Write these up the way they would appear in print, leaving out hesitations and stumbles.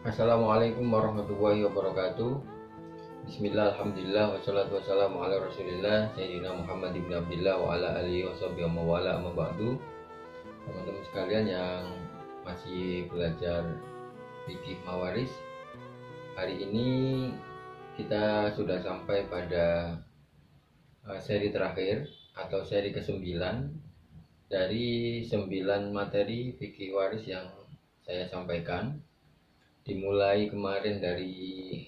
Assalamualaikum warahmatullahi wabarakatuh. Bismillah, alhamdulillah, wassalatu wassalamu ala rasulillah Sayyidina Muhammad ibn Abdillah wa ala alihi washabihi wa mawala amma ba'du. Teman-teman sekalian yang masih belajar fikih mawaris, hari ini kita sudah sampai pada seri terakhir atau seri ke-9 dari 9 materi fikih waris yang saya sampaikan. Dimulai kemarin dari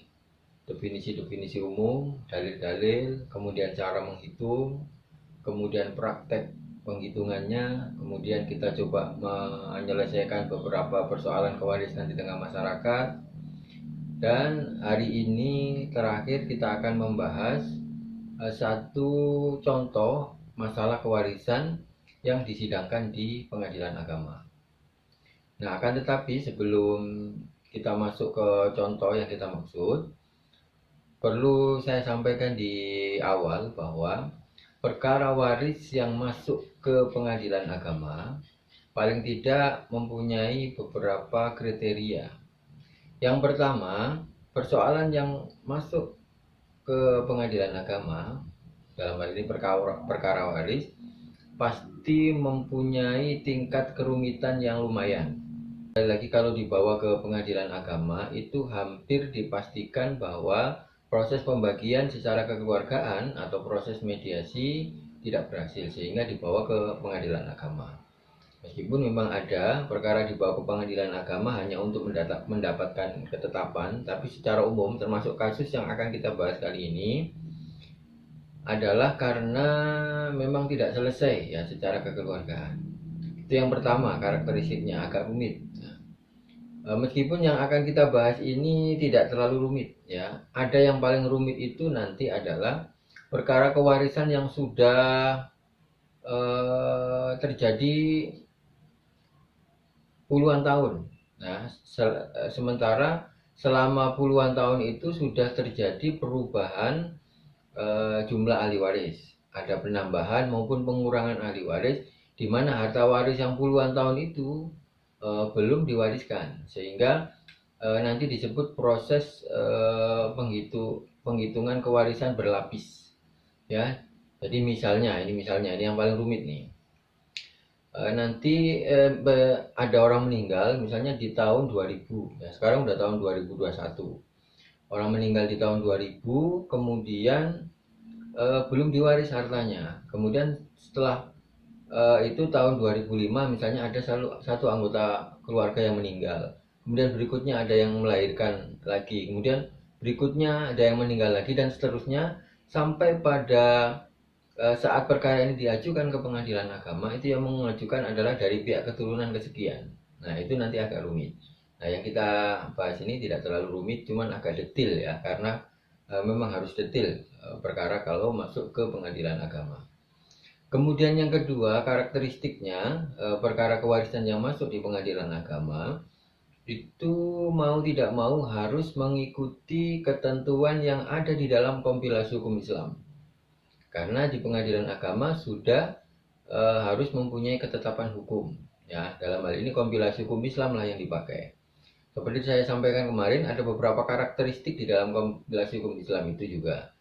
definisi-definisi umum, dalil-dalil, kemudian cara menghitung, kemudian praktek penghitungannya, kemudian kita coba menyelesaikan beberapa persoalan kewarisan di tengah masyarakat. Dan hari ini terakhir kita akan membahas satu contoh masalah kewarisan yang disidangkan di pengadilan agama. Nah, akan tetapi sebelum kita masuk ke contoh yang kita maksud, perlu saya sampaikan di awal bahwa perkara waris yang masuk ke pengadilan agama paling tidak mempunyai beberapa kriteria. Yang pertama, persoalan yang masuk ke pengadilan agama, dalam hal ini perkara waris, pasti mempunyai tingkat kerumitan yang lumayan. Lagi kalau dibawa ke pengadilan agama, itu hampir dipastikan bahwa proses pembagian secara kekeluargaan atau proses mediasi tidak berhasil, sehingga dibawa ke pengadilan agama. Meskipun memang ada perkara dibawa ke pengadilan agama hanya untuk mendapatkan ketetapan, tapi secara umum termasuk kasus yang akan kita bahas kali ini adalah karena memang tidak selesai ya secara kekeluargaan. Itu yang pertama, karakteristiknya agak rumit. Meskipun yang akan kita bahas ini tidak terlalu rumit ya. Ada yang paling rumit itu nanti adalah perkara kewarisan yang sudah terjadi puluhan tahun. Nah, sementara selama puluhan tahun itu sudah terjadi perubahan jumlah ahli waris. Ada penambahan maupun pengurangan ahli waris, di mana harta waris yang puluhan tahun itu belum diwariskan, sehingga nanti disebut proses penghitungan kewarisan berlapis ya. Jadi misalnya ini yang paling rumit nih, nanti ada orang meninggal misalnya di tahun 2000 ya, sekarang udah tahun 2021, orang meninggal di tahun 2000, kemudian belum diwaris hartanya, kemudian setelah itu tahun 2005 misalnya ada satu anggota keluarga yang meninggal, kemudian berikutnya ada yang melahirkan lagi, kemudian berikutnya ada yang meninggal lagi, dan seterusnya sampai pada saat perkara ini diajukan ke pengadilan agama, itu yang mengajukan adalah dari pihak keturunan kesekian. Nah, itu nanti agak rumit. Nah, yang kita bahas ini tidak terlalu rumit, cuman agak detil ya, karena memang harus detil perkara kalau masuk ke pengadilan agama. Kemudian yang kedua, karakteristiknya perkara kewarisan yang masuk di pengadilan agama itu mau tidak mau harus mengikuti ketentuan yang ada di dalam kompilasi hukum Islam. Karena di pengadilan agama sudah harus mempunyai ketetapan hukum. Ya, dalam hal ini kompilasi hukum Islam lah yang dipakai. Seperti saya sampaikan kemarin, ada beberapa karakteristik di dalam kompilasi hukum Islam itu juga.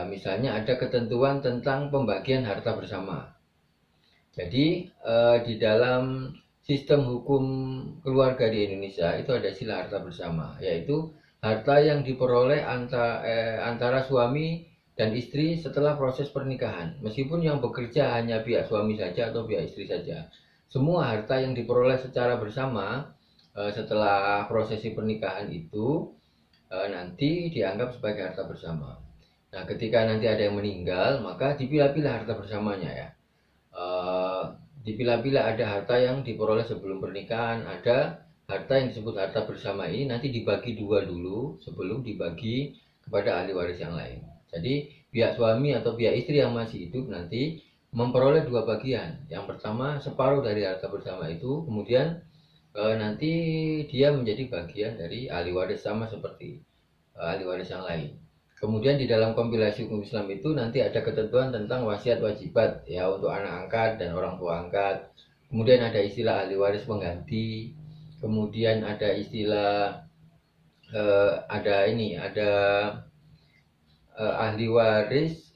Misalnya ada ketentuan tentang pembagian harta bersama. Jadi di dalam sistem hukum keluarga di Indonesia itu ada istilah harta bersama, yaitu harta yang diperoleh antara suami dan istri setelah proses pernikahan. Meskipun yang bekerja hanya pihak suami saja atau pihak istri saja, semua harta yang diperoleh secara bersama setelah prosesi pernikahan itu nanti dianggap sebagai harta bersama. Nah, ketika nanti ada yang meninggal, maka dipilah-pilah harta bersamanya ya. Dipilah-pilah, ada harta yang diperoleh sebelum pernikahan, ada harta yang disebut harta bersama ini nanti dibagi dua dulu sebelum dibagi kepada ahli waris yang lain. Jadi pihak suami atau pihak istri yang masih hidup nanti memperoleh dua bagian. Yang pertama separuh dari harta bersama itu, kemudian nanti dia menjadi bagian dari ahli waris sama seperti ahli waris yang lain. Kemudian di dalam kompilasi hukum Islam itu nanti ada ketentuan tentang wasiat wajibat ya untuk anak angkat dan orang tua angkat. Kemudian ada istilah ahli waris pengganti. Kemudian ada istilah ada ahli waris,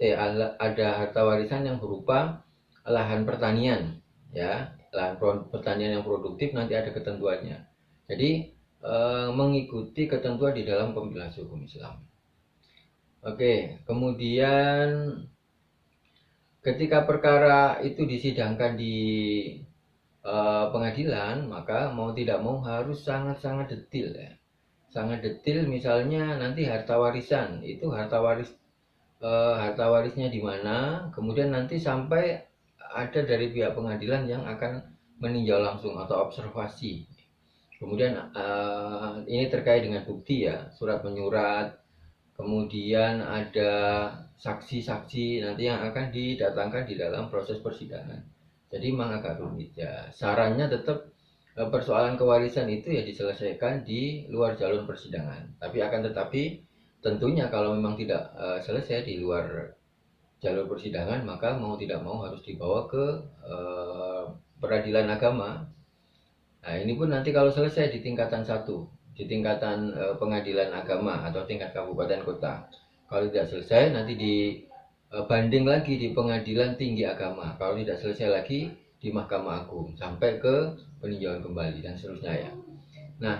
ada harta warisan yang berupa lahan pertanian, ya, lahan pertanian yang produktif nanti ada ketentuannya. Jadi mengikuti ketentuan di dalam kompilasi hukum Islam. Oke, kemudian ketika perkara itu disidangkan di pengadilan, maka mau tidak mau harus sangat-sangat detail, ya. Sangat detail, misalnya nanti harta warisan itu harta warisnya di mana, kemudian nanti sampai ada dari pihak pengadilan yang akan meninjau langsung atau observasi. Kemudian ini terkait dengan bukti, ya, surat menyurat, kemudian ada saksi-saksi nanti yang akan didatangkan di dalam proses persidangan. Jadi memang agak rumit, ya. Sarannya tetap persoalan kewarisan itu ya diselesaikan di luar jalur persidangan. Tetapi tentunya kalau memang tidak selesai di luar jalur persidangan, maka mau tidak mau harus dibawa ke peradilan agama. Nah, ini pun nanti kalau selesai di tingkatan 1, di tingkatan pengadilan agama atau tingkat kabupaten kota. Kalau tidak selesai nanti dibanding lagi di pengadilan tinggi agama. Kalau tidak selesai lagi di Mahkamah Agung sampai ke peninjauan kembali dan seterusnya, ya. Nah,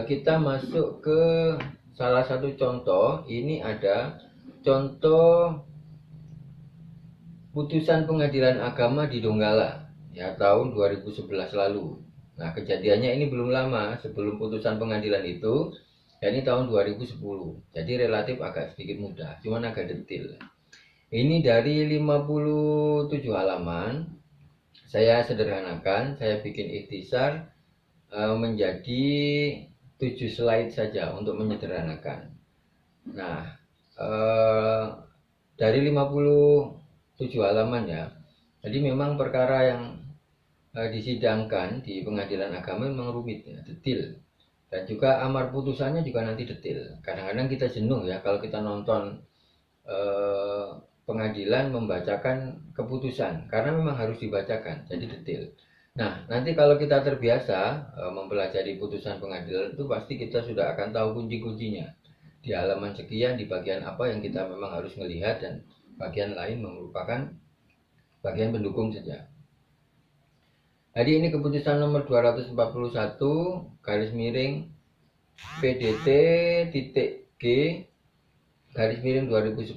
kita masuk ke salah satu contoh. Ini ada contoh putusan pengadilan agama di Donggala, ya, tahun 2011 lalu. Nah, kejadiannya ini belum lama sebelum putusan pengadilan itu, ya, ini tahun 2010. Jadi relatif agak sedikit mudah, cuman agak detail. Ini dari 57 halaman. Saya sederhanakan, saya bikin ikhtisar menjadi 7 slide saja untuk menyederhanakan. Nah, dari 57 halaman, ya. Jadi memang perkara yang disidangkan di pengadilan agama memang rumit, ya, detail. Dan juga amar putusannya juga nanti detail. Kadang-kadang kita jenuh, ya, kalau kita nonton pengadilan membacakan keputusan, karena memang harus dibacakan, jadi detail. Nah, nanti kalau kita terbiasa mempelajari putusan pengadilan itu, pasti kita sudah akan tahu kunci-kuncinya. Di halaman sekian, di bagian apa yang kita memang harus melihat, dan bagian lain merupakan bagian pendukung saja. Jadi ini keputusan nomor 241 garis miring PDT titik G garis miring 2011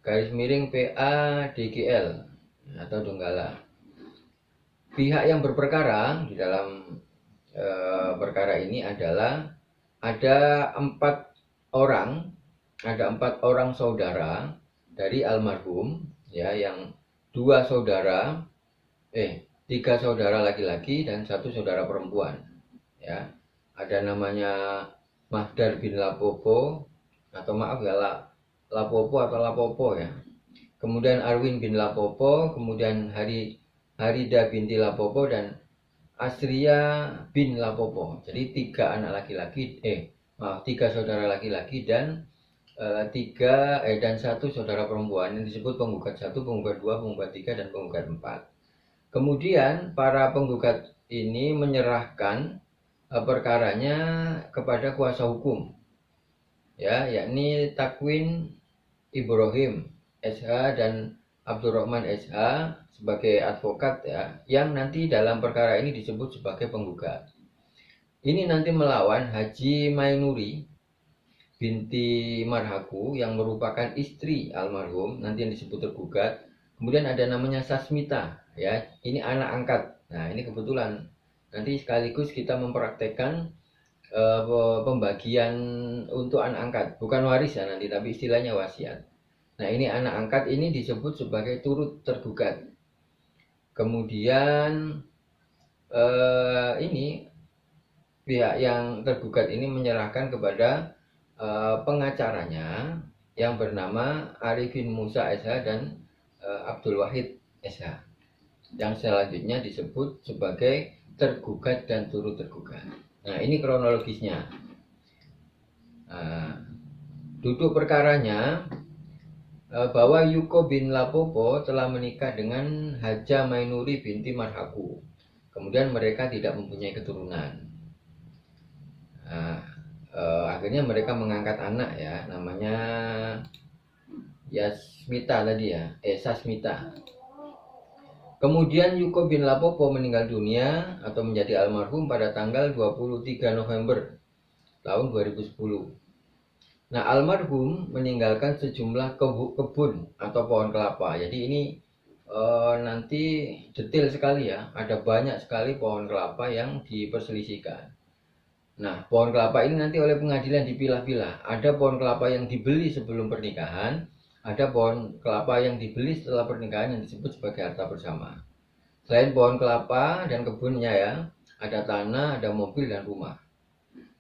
garis miring PA DGL atau Donggala. Pihak yang berperkara di dalam perkara ini adalah ada 4 orang saudara dari almarhum, ya, yang 3 saudara laki-laki dan 1 saudara perempuan, ya. Ada namanya Mahdar bin Lapopo, atau maaf ya, Lapopo atau Lapopo, ya. Kemudian Arwin bin Lapopo, kemudian Harida binti Lapopo, dan Asria bin Lapopo. Jadi 3 saudara laki-laki dan 1 saudara perempuan yang disebut penggugat 1, penggugat 2, penggugat 3, dan penggugat 4. Kemudian para penggugat ini menyerahkan perkaranya kepada kuasa hukum, ya, yakni Takwin Ibrahim SH dan Abdurrahman SH sebagai advokat, ya, yang nanti dalam perkara ini disebut sebagai penggugat. Ini nanti melawan Haji Mainuri binti Marhaku yang merupakan istri almarhum, nanti yang disebut tergugat. Kemudian ada namanya Sasmita, ya, ini anak angkat. Nah, ini kebetulan nanti sekaligus kita mempraktekkan pembagian untuk anak angkat, bukan waris, ya, nanti, tapi istilahnya wasiat. Nah, ini anak angkat ini disebut sebagai turut tergugat. Kemudian ini pihak yang tergugat ini menyerahkan kepada pengacaranya yang bernama Arifin Musa SH dan Abdul Wahid SH, yang selanjutnya disebut sebagai tergugat dan turut tergugat. Nah, ini kronologisnya. Duduk perkaranya bahwa Yuko bin Lapopo telah menikah dengan Haja Mainuri binti Marhaku. Kemudian mereka tidak mempunyai keturunan. Akhirnya mereka mengangkat anak ya, namanya Yasmita tadi ya, Sasmita. Kemudian Yuko bin Lapopo meninggal dunia atau menjadi almarhum pada tanggal 23 November tahun 2010. Nah, almarhum meninggalkan sejumlah kebun atau pohon kelapa. Jadi ini nanti detail sekali ya, ada banyak sekali pohon kelapa yang diperselisihkan. Nah, pohon kelapa ini nanti oleh pengadilan dipilah-pilah. Ada pohon kelapa yang dibeli sebelum pernikahan, ada pohon kelapa yang dibeli setelah pernikahan yang disebut sebagai harta bersama. Selain pohon kelapa dan kebunnya ya, ada tanah, ada mobil dan rumah.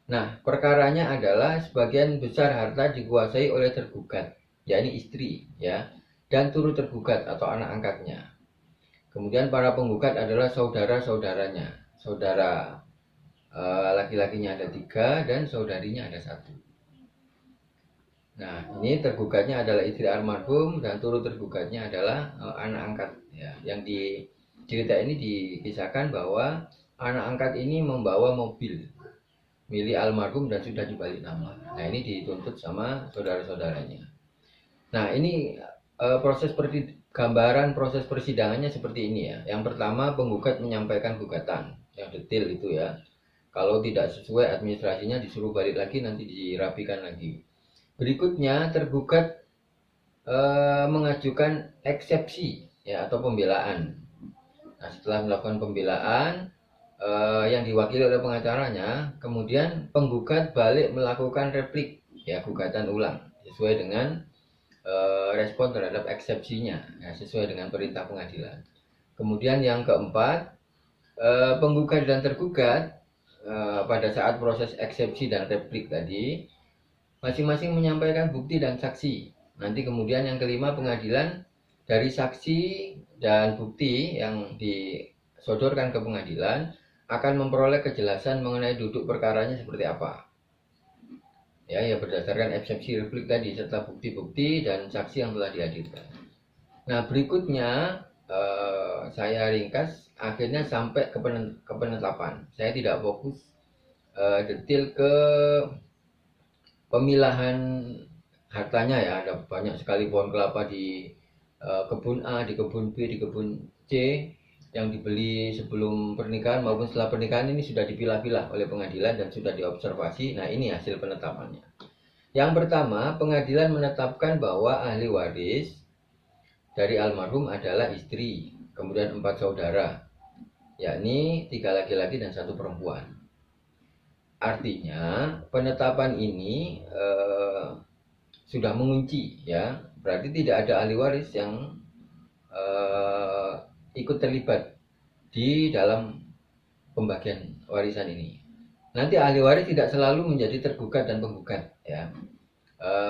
Nah, perkaranya adalah sebagian besar harta dikuasai oleh tergugat, yakni istri ya, dan turut tergugat atau anak angkatnya. Kemudian para penggugat adalah saudara-saudaranya. Saudara laki-lakinya ada 3 dan saudarinya ada 1. Nah, ini tergugatnya adalah istri almarhum dan turut tergugatnya adalah anak angkat ya. Yang di cerita ini dikisahkan bahwa anak angkat ini membawa mobil milik almarhum dan sudah dibalik nama. Nah, ini dituntut sama saudara-saudaranya. Nah, ini gambaran proses persidangannya seperti ini ya. Yang pertama, penggugat menyampaikan gugatan yang detail itu ya. Kalau tidak sesuai administrasinya disuruh balik lagi, nanti dirapikan lagi. Berikutnya tergugat mengajukan eksepsi ya atau pembelaan. Nah, setelah melakukan pembelaan yang diwakili oleh pengacaranya, kemudian penggugat balik melakukan replik ya, gugatan ulang sesuai dengan respon terhadap eksepsinya ya, sesuai dengan perintah pengadilan. Kemudian yang keempat, penggugat dan tergugat pada saat proses eksepsi dan replik tadi masing-masing menyampaikan bukti dan saksi. Nanti kemudian yang kelima, pengadilan dari saksi dan bukti yang disodorkan ke pengadilan akan memperoleh kejelasan mengenai duduk perkaranya seperti apa. Ya berdasarkan eksepsi replik tadi serta bukti-bukti dan saksi yang telah dihadirkan. Nah, berikutnya saya ringkas akhirnya sampai ke penetapan. Saya tidak fokus detail ke pemilahan hartanya ya. Ada banyak sekali pohon kelapa di kebun A, di kebun B, di kebun C yang dibeli sebelum pernikahan maupun setelah pernikahan. Ini sudah dipilah-pilah oleh pengadilan dan sudah diobservasi. Nah, ini hasil penetapannya. Yang pertama, pengadilan menetapkan bahwa ahli waris dari almarhum adalah istri, kemudian 4 saudara, yakni 3 laki-laki dan 1 perempuan. Artinya penetapan ini sudah mengunci ya, berarti tidak ada ahli waris yang ikut terlibat di dalam pembagian warisan ini. Nanti ahli waris tidak selalu menjadi tergugat dan penggugat ya,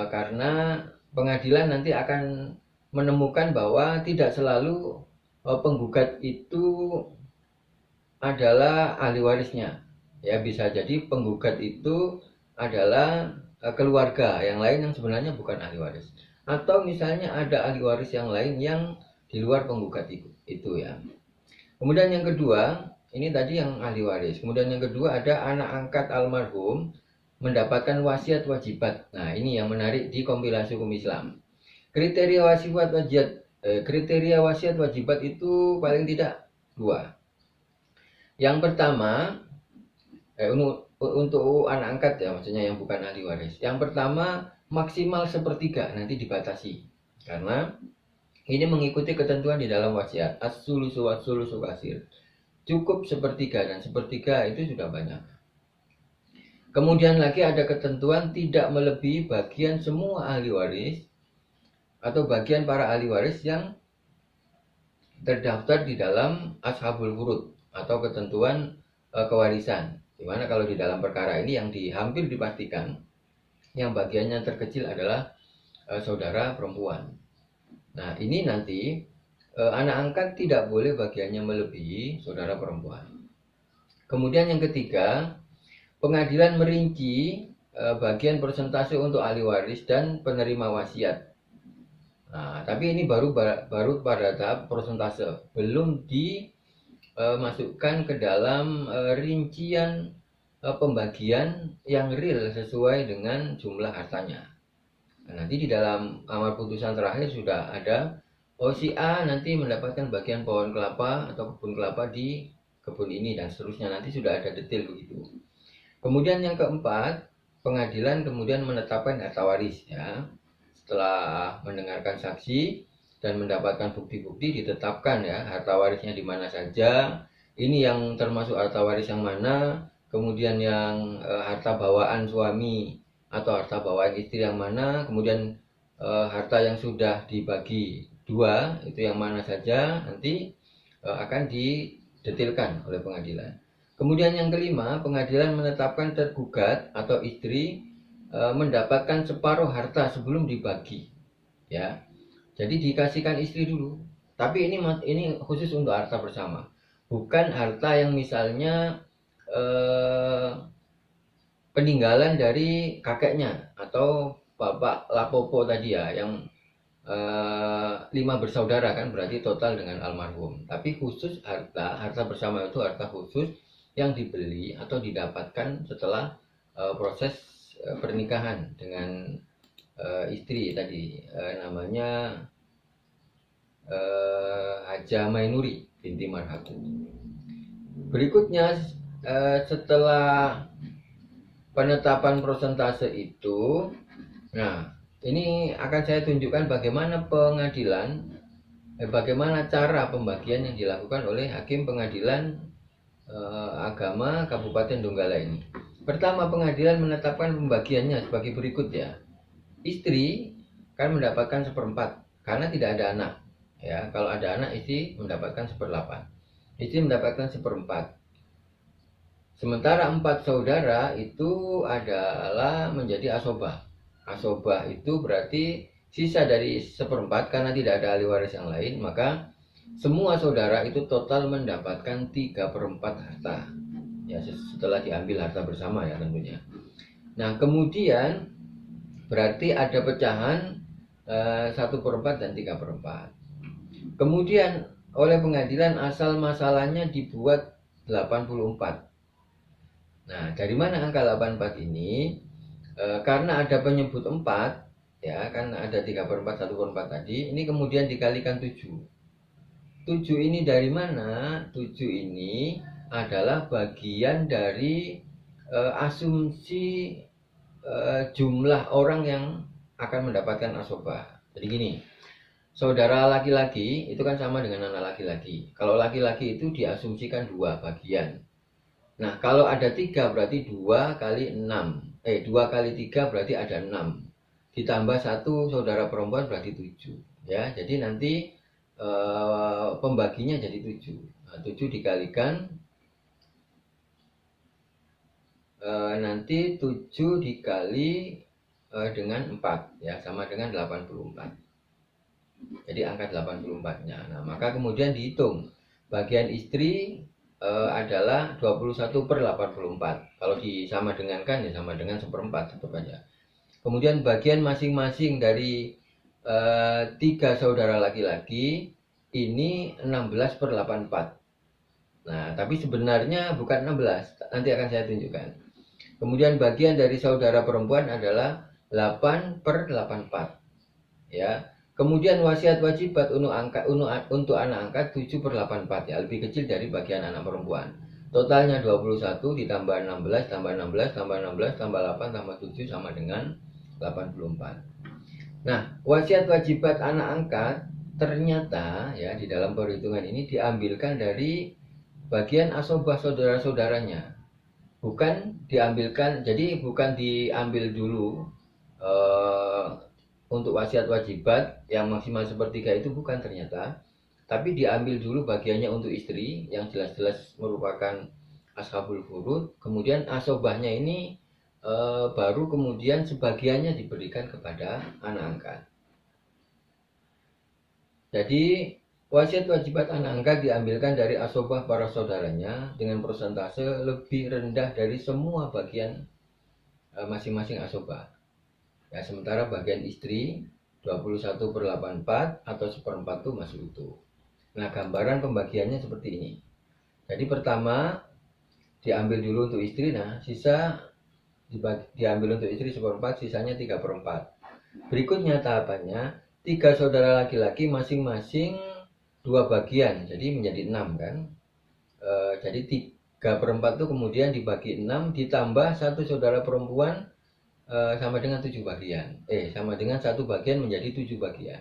karena pengadilan nanti akan menemukan bahwa tidak selalu penggugat itu adalah ahli warisnya ya. Bisa jadi penggugat itu adalah keluarga yang lain yang sebenarnya bukan ahli waris, atau misalnya ada ahli waris yang lain yang di luar penggugat itu ya. Kemudian yang kedua, ini tadi yang ahli waris. Kemudian yang kedua ada anak angkat almarhum mendapatkan wasiat wajibat. Nah, ini yang menarik di kompilasi hukum Islam. Kriteria wasiat wajibat itu paling tidak 2. Yang pertama, untuk anak angkat ya, maksudnya yang bukan ahli waris. Yang pertama, maksimal 1/3 nanti dibatasi. Karena ini mengikuti ketentuan di dalam wasiat. As-sulusu was-sulusu kasir. Cukup 1/3 dan 1/3 itu sudah banyak. Kemudian lagi ada ketentuan tidak melebihi bagian semua ahli waris atau bagian para ahli waris yang terdaftar di dalam ashabul furud atau ketentuan kewarisan. Dimana kalau di dalam perkara ini yang hampir dipastikan yang bagiannya terkecil adalah saudara perempuan. Nah, ini nanti anak angkat tidak boleh bagiannya melebihi saudara perempuan. Kemudian yang ketiga, pengadilan merinci bagian persentase untuk ahli waris dan penerima wasiat. Nah, tapi ini baru pada tahap persentase, belum dimasukkan ke dalam rincian pembagian yang real sesuai dengan jumlah hartanya. Nah, nanti di dalam amar putusan terakhir sudah ada, oh si A nanti mendapatkan bagian pohon kelapa atau kebun kelapa di kebun ini dan seterusnya, nanti sudah ada detail begitu. Kemudian yang keempat, pengadilan kemudian menetapkan harta waris ya. Setelah mendengarkan saksi dan mendapatkan bukti-bukti, ditetapkan ya harta warisnya di mana saja. Ini yang termasuk harta waris yang mana, kemudian yang harta bawaan suami atau harta bawaan istri yang mana, kemudian harta yang sudah dibagi dua itu yang mana saja, nanti akan didetilkan oleh pengadilan. Kemudian yang kelima, pengadilan menetapkan tergugat atau istri mendapatkan separuh harta sebelum dibagi ya. Jadi dikasihkan istri dulu, tapi ini khusus untuk harta bersama, bukan harta yang misalnya peninggalan dari kakeknya atau bapak lapopo tadi ya, yang 5 bersaudara kan, berarti total dengan almarhum. Tapi khusus harta bersama itu harta khusus yang dibeli atau didapatkan setelah proses pernikahan dengan istri tadi, namanya Haja Mainuri binti Marhatu. Berikutnya setelah penetapan persentase itu, nah ini akan saya tunjukkan bagaimana pengadilan, bagaimana cara pembagian yang dilakukan oleh hakim pengadilan agama Kabupaten Donggala ini. Pertama, pengadilan menetapkan pembagiannya sebagai berikut ya. Istri kan mendapatkan 1/4 karena tidak ada anak ya. Kalau ada anak, istri mendapatkan 1/8. Istri mendapatkan 1/4. Sementara 4 saudara itu adalah menjadi asobah. Asobah itu berarti sisa dari 1/4 karena tidak ada ahli waris yang lain, maka semua saudara itu total mendapatkan 3/4 harta ya, setelah diambil harta bersama ya tentunya. Nah kemudian berarti ada pecahan 1/4 dan 3/4. Kemudian oleh pengadilan asal masalahnya dibuat 84. Nah dari mana angka 84 ini? Karena ada penyebut 4 ya, kan ada 3/4 1/4 tadi, ini kemudian dikalikan 7. 7 ini dari mana? 7 ini adalah bagian dari asumsi jumlah orang yang akan mendapatkan asobah. Jadi gini, saudara laki-laki itu kan sama dengan anak laki-laki. Kalau laki-laki itu diasumsikan 2 bagian. Nah kalau ada 3 berarti 2 kali 6. 2 kali 3 berarti ada 6. Ditambah 1 saudara perempuan berarti 7 ya. Jadi nanti pembaginya jadi 7. Nah, 7 dikalikan nanti 7 dikali dengan 4 ya, sama dengan 84. Jadi angka 84-nya. Nah maka kemudian dihitung bagian istri adalah 21/84. Kalau disama dengankan ya sama dengan 1/4 tetap aja. Kemudian bagian masing-masing dari 3 saudara laki-laki ini 16/84. Nah tapi sebenarnya bukan 16, nanti akan saya tunjukkan. Kemudian bagian dari saudara perempuan adalah 8/84 ya. Kemudian wasiat wajibat untuk anak angkat 7/84 ya, lebih kecil dari bagian anak perempuan. Totalnya 21 ditambah 16 tambah 16 tambah 16 tambah 8 tambah 7 sama dengan 84. Nah, wasiat wajibat anak angkat ternyata ya di dalam perhitungan ini diambilkan dari bagian asobah saudara-saudaranya. Bukan diambilkan, jadi bukan diambil dulu untuk wasiat wajibat yang maksimal sepertiga itu, bukan ternyata, tapi diambil dulu bagiannya untuk istri yang jelas-jelas merupakan ashabul furud. Kemudian asobahnya ini baru kemudian sebagiannya diberikan kepada anak angkat. Jadi wasiat wajibat anak angkat diambilkan dari asobah para saudaranya dengan persentase lebih rendah dari semua bagian masing-masing asobah. Ya, sementara bagian istri 21/84 atau 1/4 itu masih utuh. Nah, gambaran pembagiannya seperti ini. Jadi pertama diambil dulu untuk istri, nah sisa diambil untuk istri 1/4, sisanya 3/4. Berikutnya tahapannya, 3 saudara laki-laki masing-masing 2 bagian, jadi menjadi 6 kan. Jadi 3/4 itu kemudian dibagi 6 ditambah 1 saudara perempuan, sama dengan 7 bagian. Sama dengan 1 bagian menjadi 7 bagian.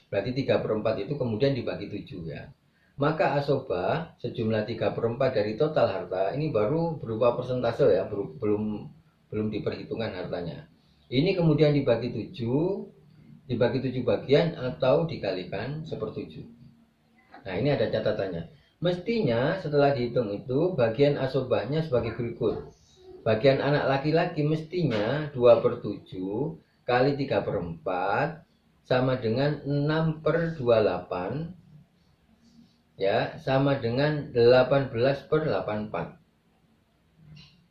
Berarti 3/4 itu kemudian dibagi 7 ya. Maka asobah sejumlah 3/4 dari total harta ini baru berupa persentase ya, belum diperhitungkan hartanya. Ini kemudian dibagi 7 bagian atau dikalikan 1/7. Nah, ini ada catatannya. Mestinya setelah dihitung itu bagian asobahnya sebagai berikut. Bagian anak laki-laki mestinya 2/7 kali 3/4 sama dengan 6/28 ya, sama dengan 18/84.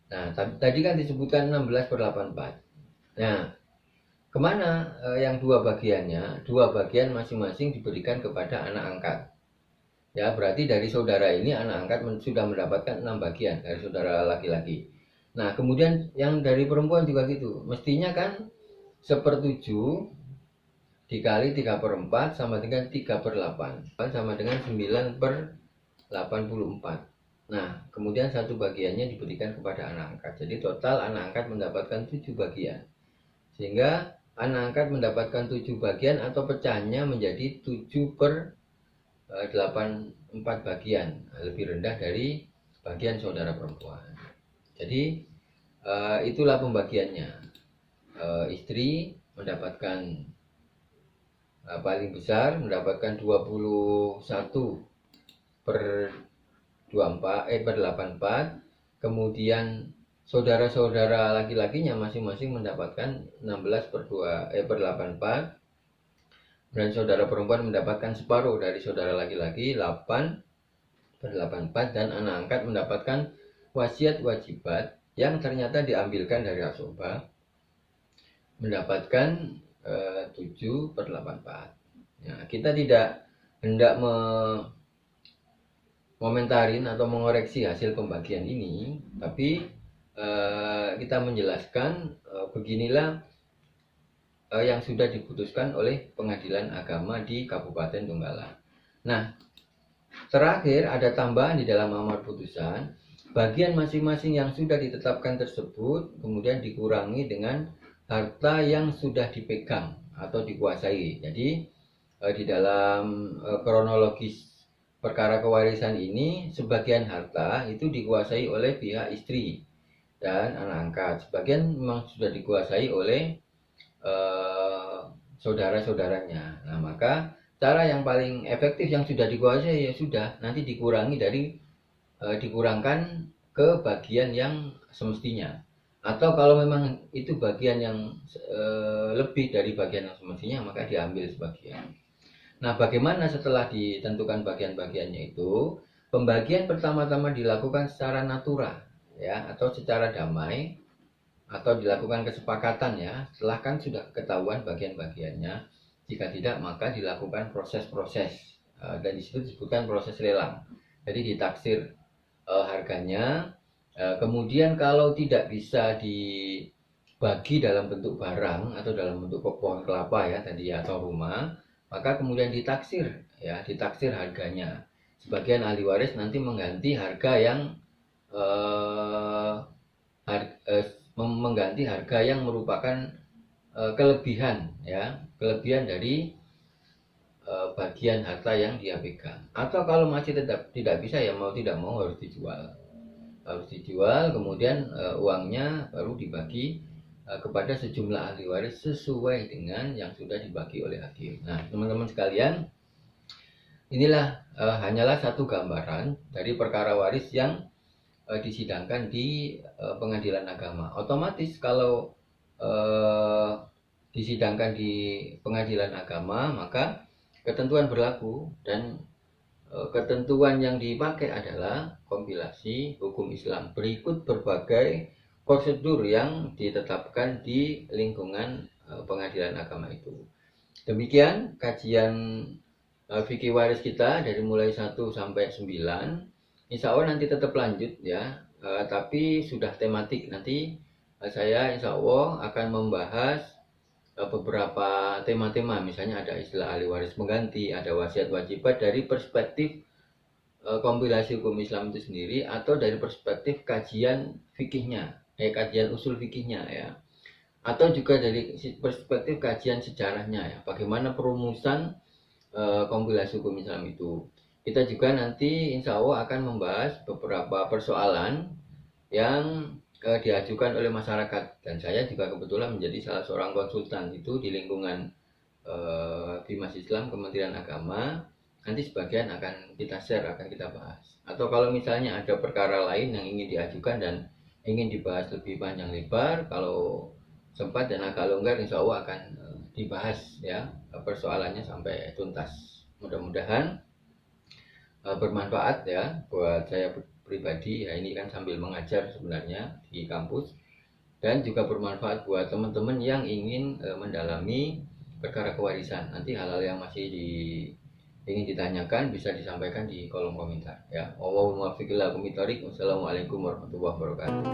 Nah, tadi kan disebutkan 16/84. Nah, kemana yang 2 bagiannya? 2 bagian masing-masing diberikan kepada anak angkat. Ya, berarti dari saudara ini anak angkat sudah mendapatkan 6 bagian dari saudara laki-laki. Nah, kemudian yang dari perempuan juga gitu. Mestinya kan 1/7 dikali 3/4 sama dengan 3/8 sama dengan 9/84. Nah, kemudian 1 bagiannya diberikan kepada anak angkat. Jadi total anak angkat mendapatkan 7 bagian. Sehingga anak angkat mendapatkan 7 bagian atau pecahnya menjadi 7/84 bagian, lebih rendah dari bagian saudara perempuan. Jadi itulah pembagiannya. Istri mendapatkan paling besar, mendapatkan 21/84, kemudian saudara-saudara laki-lakinya masing-masing mendapatkan 16/84, dan saudara perempuan mendapatkan separuh dari saudara laki-laki 8/84, dan anak angkat mendapatkan wasiat wajibat yang ternyata diambilkan dari asobah mendapatkan 7/84. Nah, kita tidak hendak komentarin atau mengoreksi hasil pembagian ini, tapi kita menjelaskan beginilah yang sudah diputuskan oleh Pengadilan Agama di Kabupaten Donggala. Nah, terakhir ada tambahan di dalam amar putusan, bagian masing-masing yang sudah ditetapkan tersebut kemudian dikurangi dengan harta yang sudah dipegang atau dikuasai. Jadi di dalam kronologis perkara kewarisan ini, sebagian harta itu dikuasai oleh pihak istri dan anak angkat. Sebagian memang sudah dikuasai oleh saudara-saudaranya. Nah, maka cara yang paling efektif yang sudah dikuasai ya sudah, nanti dikurangkan ke bagian yang semestinya. Atau kalau memang itu bagian yang lebih dari bagian yang semestinya, maka diambil sebagian. Nah, bagaimana setelah ditentukan bagian-bagiannya itu? Pembagian pertama-tama dilakukan secara natural ya, atau secara damai, atau dilakukan kesepakatan ya. Setelah kan sudah ketahuan bagian-bagiannya. Jika tidak, maka dilakukan proses-proses, dan disitu disebutkan proses lelang. Jadi ditaksir harganya. Kemudian kalau tidak bisa dibagi dalam bentuk barang atau dalam bentuk pohon kelapa ya tadi, atau rumah, maka kemudian ditaksir harganya. Sebagian ahli waris nanti mengganti harga yang mengganti harga yang merupakan kelebihan dari bagian harta yang dia pegang. Atau kalau masih tetap tidak bisa ya, mau tidak mau harus dijual, kemudian uangnya baru dibagi kepada sejumlah ahli waris sesuai dengan yang sudah dibagi oleh hakim. Nah, teman-teman sekalian, inilah hanyalah satu gambaran dari perkara waris yang disidangkan di Pengadilan Agama. Otomatis kalau disidangkan di Pengadilan Agama, maka ketentuan berlaku, dan ketentuan yang dipakai adalah kompilasi hukum Islam berikut berbagai prosedur yang ditetapkan di lingkungan Pengadilan Agama itu. Demikian kajian fikih waris kita dari mulai 1 sampai 9. Insya Allah nanti tetap lanjut ya, tapi sudah tematik. Nanti saya insya Allah akan membahas beberapa tema-tema, misalnya ada istilah ahli waris pengganti, ada wasiat wajibat dari perspektif kompilasi hukum Islam itu sendiri, atau dari perspektif kajian fikihnya, kajian usul fikihnya ya, atau juga dari perspektif kajian sejarahnya ya, bagaimana perumusan kompilasi hukum Islam itu. Kita juga nanti insya Allah akan membahas beberapa persoalan yang diajukan oleh masyarakat, dan saya juga kebetulan menjadi salah seorang konsultan itu di lingkungan Bimas Islam Kementerian Agama. Nanti sebagian akan kita share, akan kita bahas. Atau kalau misalnya ada perkara lain yang ingin diajukan dan ingin dibahas lebih panjang lebar, kalau sempat dan agak longgar, insya Allah akan dibahas ya persoalannya sampai tuntas. Mudah-mudahan bermanfaat ya buat saya pribadi ya, ini kan sambil mengajar sebenarnya di kampus, dan juga bermanfaat buat teman-teman yang ingin mendalami perkara kewarisan. Nanti hal-hal yang masih ingin ditanyakan bisa disampaikan di kolom komentar ya. Wassalamualaikum warahmatullahi wabarakatuh.